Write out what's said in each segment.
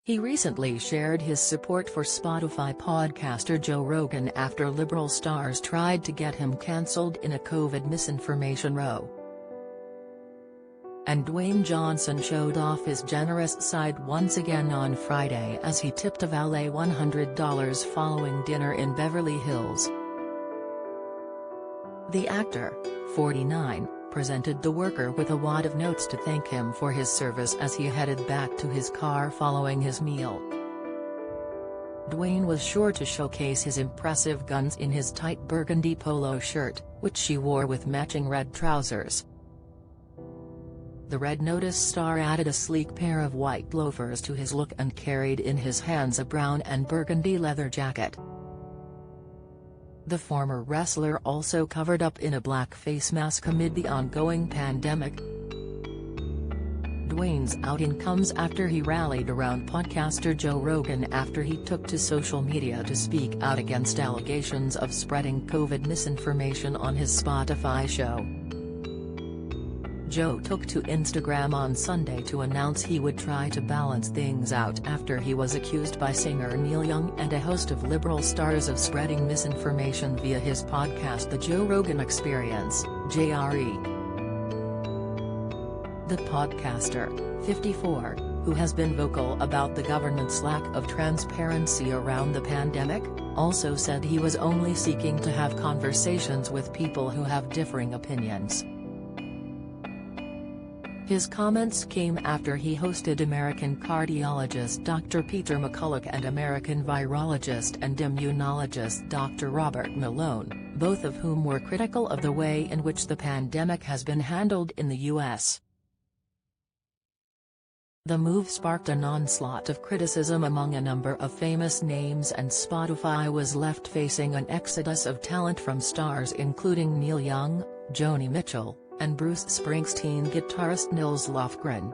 He recently shared his support for Spotify podcaster Joe Rogan after liberal stars tried to get him cancelled in a COVID misinformation row. And Dwayne Johnson showed off his generous side once again on Friday as he tipped a valet $100 following dinner in Beverly Hills. The actor, 49, presented the worker with a wad of notes to thank him for his service as he headed back to his car following his meal. Dwayne was sure to showcase his impressive guns in his tight burgundy polo shirt, which she wore with matching red trousers. The Red Notice star added a sleek pair of white loafers to his look and carried in his hands a brown and burgundy leather jacket. The former wrestler also covered up in a black face mask amid the ongoing pandemic. Dwayne's outing comes after he rallied around podcaster Joe Rogan after he took to social media to speak out against allegations of spreading COVID misinformation on his Spotify show. Joe took to Instagram on Sunday to announce he would try to balance things out after he was accused by singer Neil Young and a host of liberal stars of spreading misinformation via his podcast The Joe Rogan Experience, JRE. The podcaster, 54, who has been vocal about the government's lack of transparency around the pandemic, also said he was only seeking to have conversations with people who have differing opinions. His comments came after he hosted American cardiologist Dr. Peter McCulloch and American virologist and immunologist Dr. Robert Malone, both of whom were critical of the way in which the pandemic has been handled in the U.S. The move sparked an onslaught of criticism among a number of famous names, and Spotify was left facing an exodus of talent from stars including Neil Young, Joni Mitchell, and Bruce Springsteen guitarist Nils Lofgren.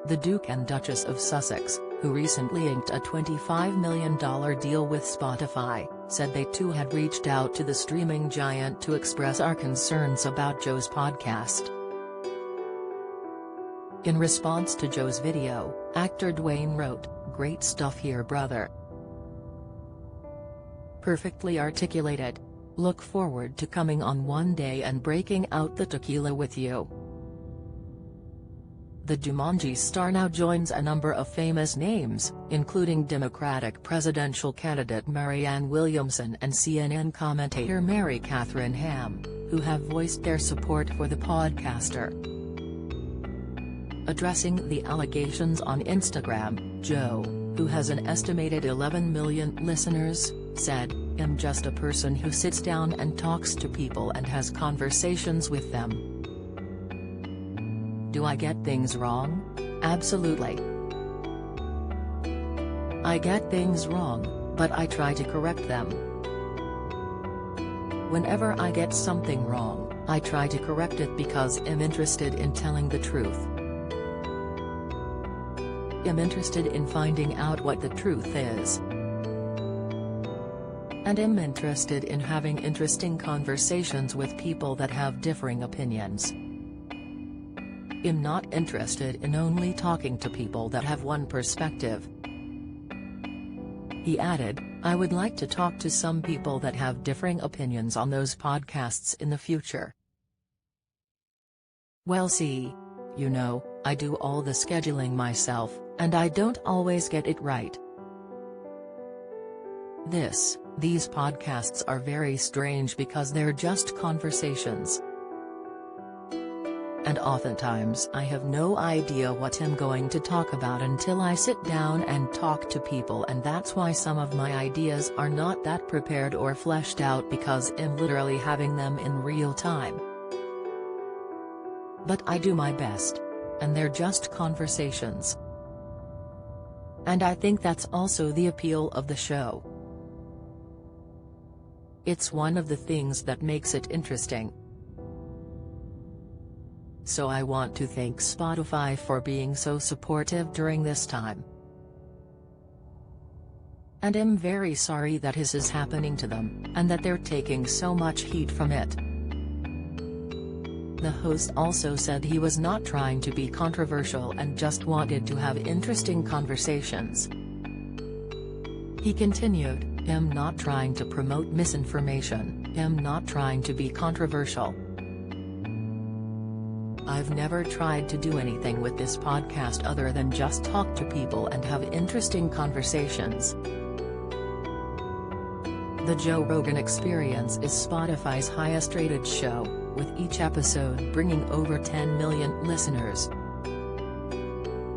The Duke and Duchess of Sussex, who recently inked a $25 million deal with Spotify, said they too had reached out to the streaming giant to express our concerns about Joe's podcast. In response to Joe's video, actor Dwayne wrote, "Great stuff here, brother. Perfectly articulated. Look forward to coming on one day and breaking out the tequila with you." The Jumanji star now joins a number of famous names, including Democratic presidential candidate Marianne Williamson and CNN commentator Mary Catherine Ham, who have voiced their support for the podcaster. Addressing the allegations on Instagram, Joe, who has an estimated 11 million listeners, said, "I'm just a person who sits down and talks to people and has conversations with them. Do I get things wrong? Absolutely. I get things wrong, but I try to correct them. Whenever I get something wrong, I try to correct it because I'm interested in telling the truth. I'm interested in finding out what the truth is. And I'm interested in having interesting conversations with people that have differing opinions. I'm not interested in only talking to people that have one perspective." He added, "I would like to talk to some people that have differing opinions on those podcasts in the future. Well, see, you know, I do all the scheduling myself, and I don't always get it right. These podcasts are very strange because they're just conversations. And oftentimes I have no idea what I'm going to talk about until I sit down and talk to people, and that's why some of my ideas are not that prepared or fleshed out because I'm literally having them in real time. But I do my best. And they're just conversations. And I think that's also the appeal of the show. It's one of the things that makes it interesting. So I want to thank Spotify for being so supportive during this time. And I'm very sorry that this is happening to them, and that they're taking so much heat from it. The host also said he was not trying to be controversial and just wanted to have interesting conversations. He continued, "I'm not trying to promote misinformation, I'm not trying to be controversial. I've never tried to do anything with this podcast other than just talk to people and have interesting conversations." The Joe Rogan Experience is Spotify's highest-rated show, with each episode bringing over 10 million listeners.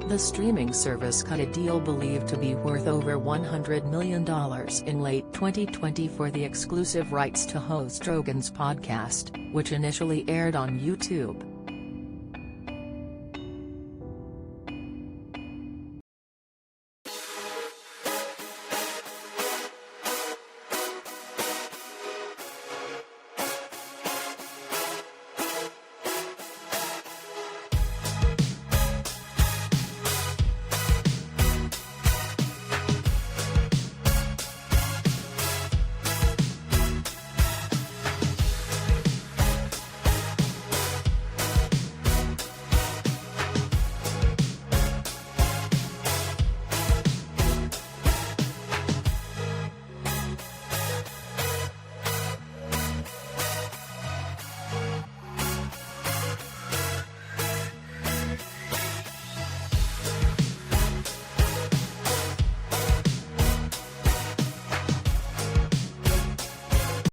The streaming service cut a deal believed to be worth over $100 million in late 2020 for the exclusive rights to host Rogan's podcast, which initially aired on YouTube.